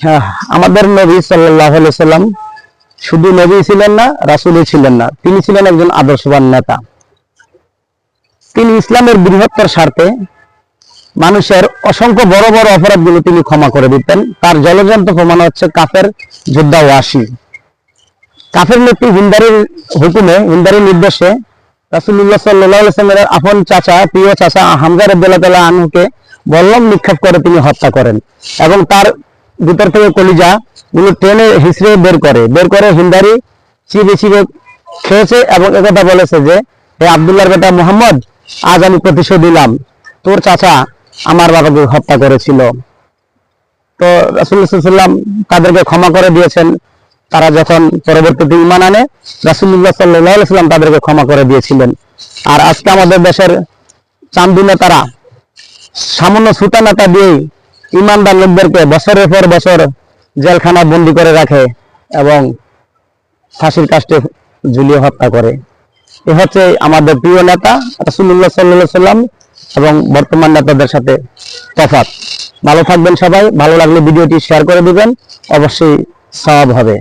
হ্যাঁ, আমাদের নবী সাল্লাল্লাহু আলাইহি সাল্লাম শুধু নবী ছিলেন না, রাসূলই ছিলেন না, তিনি ছিলেন একজন আদর্শবান নেতা। তিনি ইসলামের বৃহত্তর স্বার্থে মানুষের অসংখ্য বড় বড় অপরাধগুলো তিনি ক্ষমা করে দিতেন। তার জলজন্ত প্রমাণ হচ্ছে কাফের যোদ্ধা ওয়াসি। কাফের নেত্রী হিন্দারির হুকুমে, হিন্দারির নির্দেশে রাসূলুল্লাহ সাল্লাল্লাহু আলাইহি ওয়াসাল্লামের আপন চাচা, প্রিয় চাচা হামজা রাদিয়াল্লাহু তাআলা আনহুকে বল্লম নিক্ষেপ করে তিনি হত্যা করেন এবং তার ভিতর থেকে কলিজা গুলো টেনে হিসড়ে বের করে হিন্দারি চিবে চিবে খেয়েছে এবং একথা বলেছে যে, হে আব্দুল্লাহর বেটা মুহাম্মদ, আজ আমি প্রতিশোধ দিলাম, তোর চাচা আমার বাবাকে হত্যা করেছিল। তো রাসূলুল্লাহ সাল্লাল্লাহু আলাইহি ওয়াসাল্লাম তাদেরকে ক্ষমা করে দিয়েছেন। তারা যখন পরবর্তীতে ঈমান আনে, রাসূলুল্লাহ সাল্লাল্লাহু আলাইহি ওয়াসাল্লাম তাদেরকে ক্ষমা করে দিয়েছিলেন। আর আজকে আমাদের দেশের চান্দু নেতারা সামান্য ছুতা নেতা দিয়ে ঈমানদার লোকদেরকে বছরের পর বছর জেলখানা বন্দী করে রাখে এবং ফাঁসির কাস্টে ঝুলিয়ে হত্যা করে। এ হচ্ছে আমাদের প্রিয় নেতা রাসূলুল্লাহ সাল্লাল্লাহু আলাইহি ওয়াসাল্লাম এবং বর্তমান নেতাদের সাথে তফাৎ। ভালো থাকবেন সবাই। ভালো লাগলে ভিডিওটি শেয়ার করে দিবেন, অবশ্যই সওয়াব হবে।